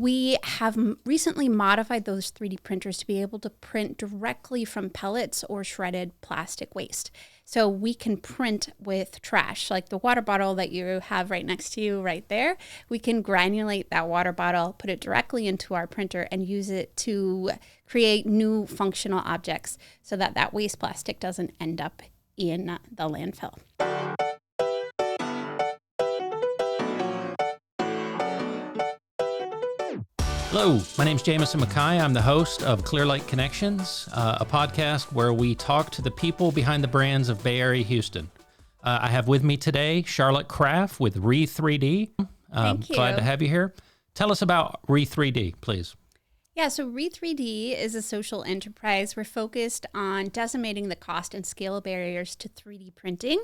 We have recently modified those 3D printers to be able to print directly from pellets or shredded plastic waste. So we can print with trash, like the water bottle that you have right next to you right there. We can granulate that water bottle, put it directly into our printer, and use it to create new functional objects so that that waste plastic doesn't end up in the landfill. Hello, my name's Jamison Mackay. I'm the host of Clear Lake Connections, a podcast where we talk to the people behind the brands of Bay Area Houston. I have with me today Charlotte Craff with Re3D. Thank you. Glad to have you here. Tell us about Re3D, please. Yeah, so Re3D is a social enterprise. We're focused on decimating the cost and scale barriers to 3D printing.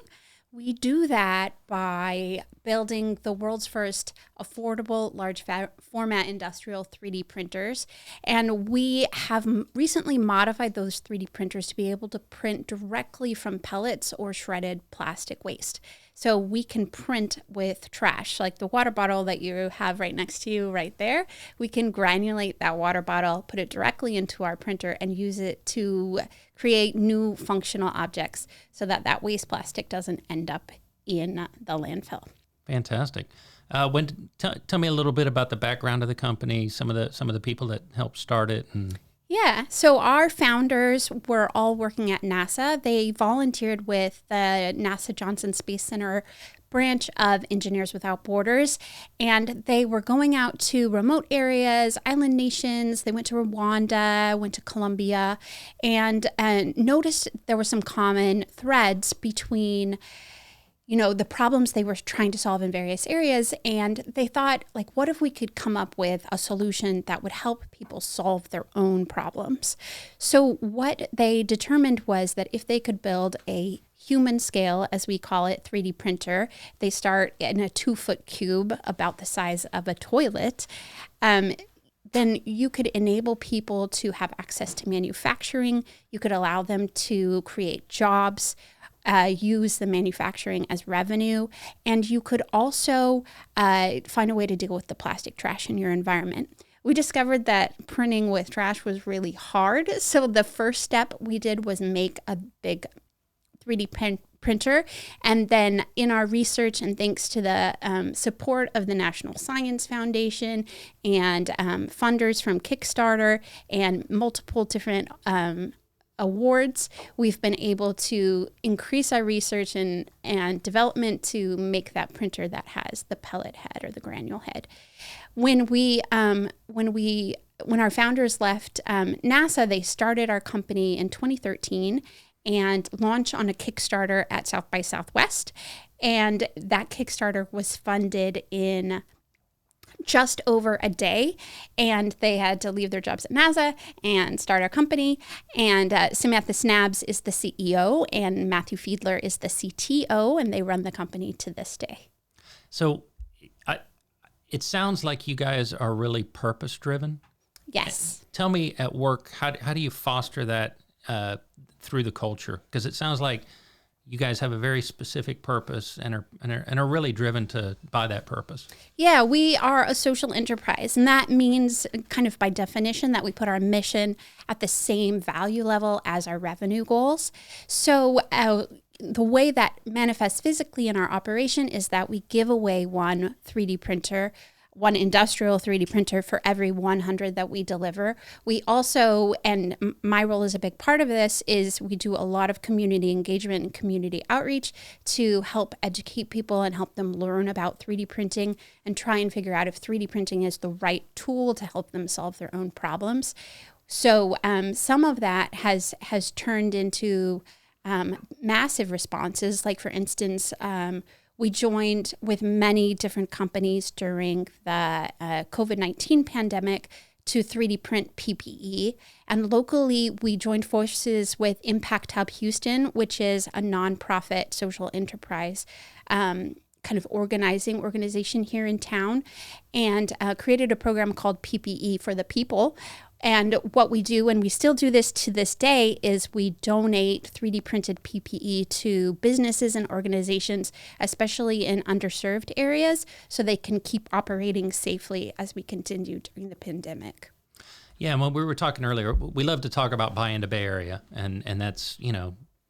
We do that by building the world's first affordable large format industrial 3D printers. And we have recently modified those 3D printers to be able to print directly from pellets or shredded plastic waste. So we can print with trash, like the water bottle that you have right next to you right there. We can granulate that water bottle, put it directly into our printer, and use it to create new functional objects so that that waste plastic doesn't end up in the landfill. Fantastic. Tell me a little bit about the background of the company, some of the people that helped start it. Yeah, so our founders were all working at NASA. They volunteered with the NASA Johnson Space Center branch of Engineers Without Borders, and they were going out to remote areas, island nations. They went to Rwanda, went to Colombia, and noticed there were some common threads between the problems they were trying to solve in various areas. And they thought, what if we could come up with a solution that would help people solve their own problems? So what they determined was that if they could build a human scale, as we call it, 3D printer, they start in a 2-foot cube about the size of a toilet, then you could enable people to have access to manufacturing. You could allow them to create jobs, use the manufacturing as revenue, and you could also find a way to deal with the plastic trash in your environment. We discovered that printing with trash was really hard, so the first step we did was make a big 3D printer, and then in our research and thanks to the support of the National Science Foundation and funders from Kickstarter and multiple different awards, we've been able to increase our research and development to make that printer that has the pellet head or the granule head. When our founders left NASA, they started our company in 2013 and launched on a Kickstarter at South by Southwest. And that Kickstarter was funded in just over a day, and they had to leave their jobs at NASA and start our company. And Samantha Snabs is the CEO, and Matthew Fiedler is the CTO, and they run the company to this day. So it sounds like you guys are really purpose-driven. Yes. Tell me, at work, how do you foster that through the culture? Because it sounds like you guys have a very specific purpose and are really driven by that purpose. Yeah, we are a social enterprise, and that means kind of by definition that we put our mission at the same value level as our revenue goals. So the way that manifests physically in our operation is that we give away one 3D printer, one industrial 3D printer for every 100 that we deliver. We also, and my role is a big part of this, is we do a lot of community engagement and community outreach to help educate people and help them learn about 3D printing and try and figure out if 3D printing is the right tool to help them solve their own problems. So some of that has turned into massive responses. Like, for instance, we joined with many different companies during the COVID-19 pandemic to 3D print PPE. And locally, we joined forces with Impact Hub Houston, which is a nonprofit social enterprise kind of organization here in town, and created a program called PPE for the People. And what we do, and we still do this to this day, is we donate 3D printed PPE to businesses and organizations, especially in underserved areas, so they can keep operating safely as we continue during the pandemic. Yeah, and when we were talking earlier, we love to talk about buy into Bay Area, and that's,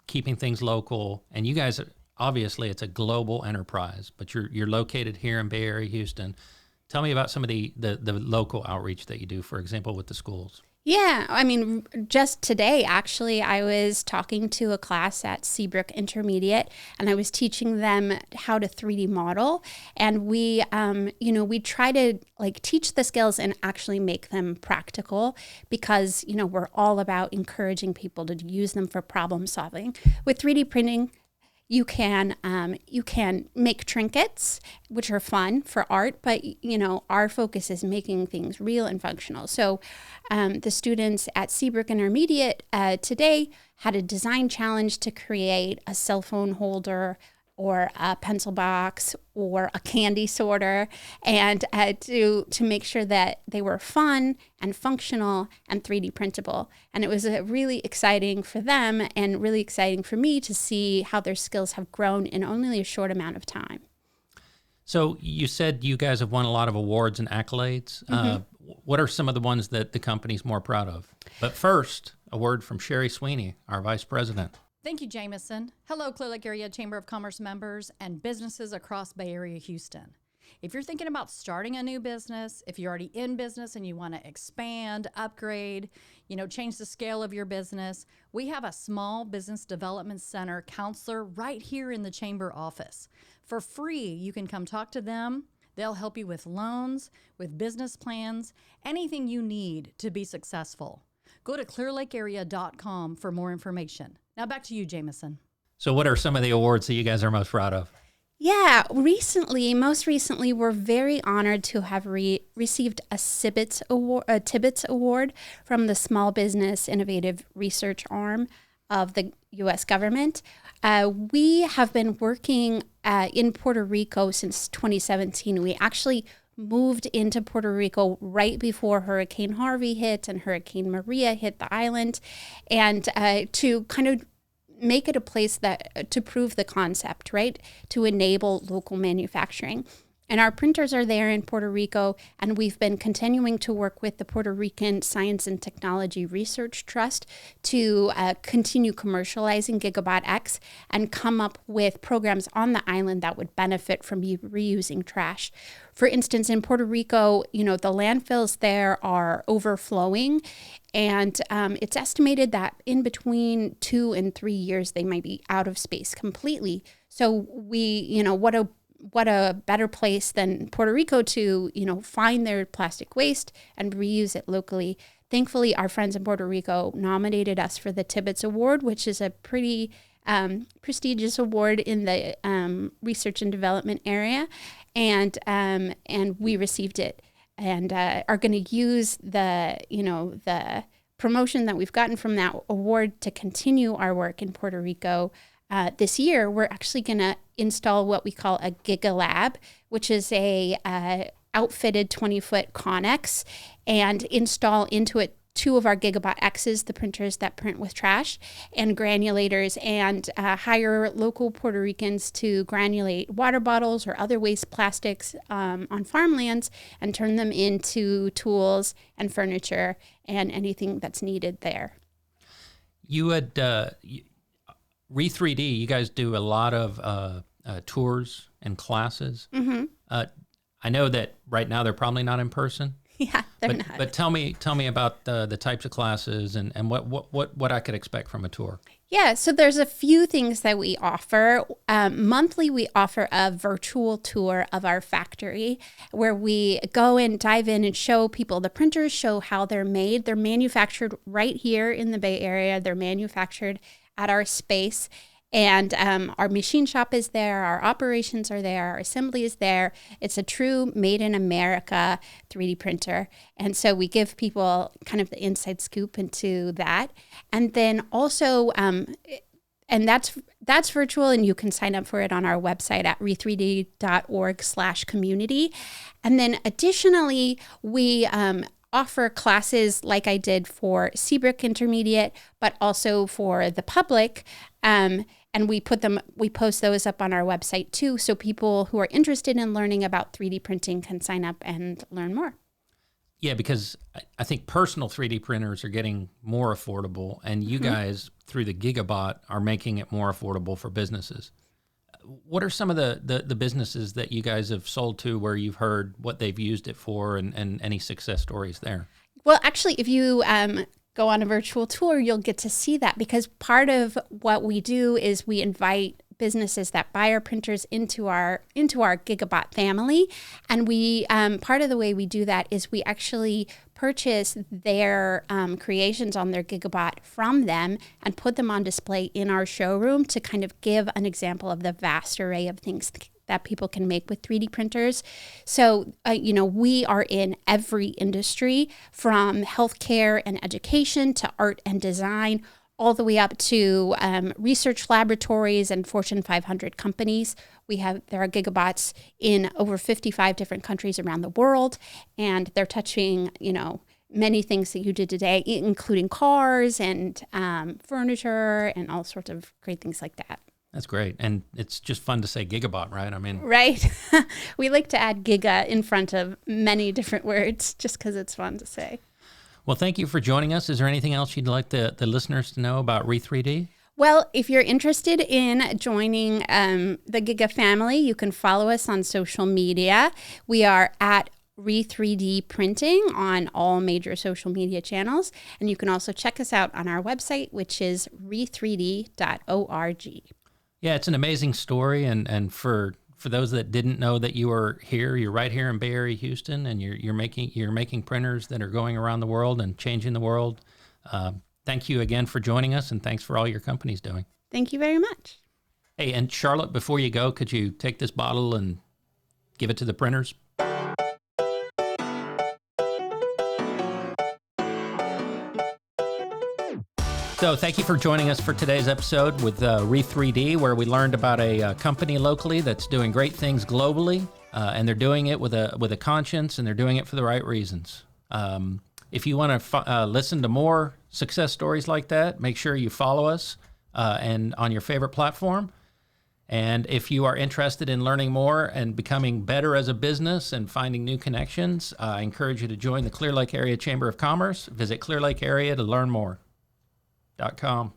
keeping things local. And you guys, obviously, it's a global enterprise, but you're located here in Bay Area, Houston. Tell me about some of the local outreach that you do, for example, with the schools. Yeah, I mean, just today, actually, I was talking to a class at Seabrook Intermediate, and I was teaching them how to 3D model. And we try to teach the skills and actually make them practical, because, we're all about encouraging people to use them for problem solving. With 3D printing, you can make trinkets, which are fun for art, but our focus is making things real and functional. So the students at Seabrook Intermediate today had a design challenge to create a cell phone holder or a pencil box or a candy sorter, and to make sure that they were fun and functional and 3D printable. And it was really exciting for them and really exciting for me to see how their skills have grown in only a short amount of time. So you said you guys have won a lot of awards and accolades. Mm-hmm. What are some of the ones that the company's more proud of? But first, a word from Sherry Sweeney, our vice president. Thank you, Jameson. Hello, Clear Lake Area Chamber of Commerce members and businesses across Bay Area, Houston. If you're thinking about starting a new business, if you're already in business and you want to expand, upgrade, change the scale of your business, we have a small business development center counselor right here in the chamber office. For free, you can come talk to them. They'll help you with loans, with business plans, anything you need to be successful. Go to clearlakearea.com for more information. Now back to you, Jameson. So what are some of the awards that you guys are most proud of? Yeah, most recently, we're very honored to have received a Tibbetts Award from the Small Business Innovative Research Arm of the U.S. government. We have been working in Puerto Rico since 2017. We actually moved into Puerto Rico right before Hurricane Harvey hit and Hurricane Maria hit the island, and to kind of make it a place to prove the concept, right? To enable local manufacturing. And our printers are there in Puerto Rico, and we've been continuing to work with the Puerto Rican Science and Technology Research Trust to continue commercializing Gigalab X and come up with programs on the island that would benefit from reusing trash. For instance, in Puerto Rico, the landfills there are overflowing, and it's estimated that in between 2 and 3 years, they might be out of space completely. So what a better place than Puerto Rico to, find their plastic waste and reuse it locally. Thankfully, our friends in Puerto Rico nominated us for the Tibbetts Award, which is a pretty prestigious award in the research and development area, and we received it, and are going to use the promotion that we've gotten from that award to continue our work in Puerto Rico. This year, we're actually going to install what we call a Gigalab, which is a outfitted 20-foot Connex, and install into it 2 of our Gigalab X's, the printers that print with trash, and granulators, and hire local Puerto Ricans to granulate water bottles or other waste plastics on farmlands and turn them into tools and furniture and anything that's needed there. You had... Re3D, you guys do a lot of tours and classes. Mm-hmm. I know that right now they're probably not in person. Yeah, they're not. But tell me about the types of classes and what I could expect from a tour. Yeah, so there's a few things that we offer. Monthly, we offer a virtual tour of our factory where we go and dive in and show people the printers, show how they're made. They're manufactured right here in the Bay Area. They're manufactured at our space, and our machine shop is there, our operations are there, our assembly is there. It's a true made in America 3D printer, and so we give people kind of the inside scoop into that. And then also and that's virtual, and you can sign up for it on our website at re3d.org/community. And then additionally, we offer classes like I did for Seabrook Intermediate, but also for the public. And we post those up on our website too, so people who are interested in learning about 3D printing can sign up and learn more. Yeah, because I think personal 3D printers are getting more affordable, and you guys, through the Gigabot, are making it more affordable for businesses. What are some of the businesses that you guys have sold to where you've heard what they've used it for and any success stories there? Well, actually, if you go on a virtual tour, you'll get to see that, because part of what we do is we invite businesses that buy our printers into our Gigabot family. And we part of the way we do that is we actually purchase their creations on their Gigabot from them and put them on display in our showroom to kind of give an example of the vast array of things that people can make with 3D printers. So, we are in every industry, from healthcare and education to art and design, all the way up to research laboratories and Fortune 500 companies. There are Gigabots in over 55 different countries around the world, and they're touching, many things that you did today, including cars and furniture and all sorts of great things like that. That's great. And it's just fun to say Gigabot, right? Right. We like to add giga in front of many different words just because it's fun to say. Well, thank you for joining us. Is there anything else you'd like the listeners to know about Re3D? Well, if you're interested in joining the Giga family, you can follow us on social media. We are at Re3D Printing on all major social media channels. And you can also check us out on our website, which is re3d.org. Yeah, it's an amazing story. And for those that didn't know that you were here, you're right here in Bay Area, Houston, and you're making printers that are going around the world and changing the world. Thank you again for joining us, and thanks for all your company's doing. Thank you very much. Hey, and Charlotte, before you go, could you take this bottle and give it to the printers? So thank you for joining us for today's episode with Re3D, where we learned about a company locally that's doing great things globally, and they're doing it with a conscience, and they're doing it for the right reasons. If you want to listen to more success stories like that, make sure you follow us and on your favorite platform. And if you are interested in learning more and becoming better as a business and finding new connections, I encourage you to join the Clear Lake Area Chamber of Commerce. Visit Clear Lake Area to learn more. .com.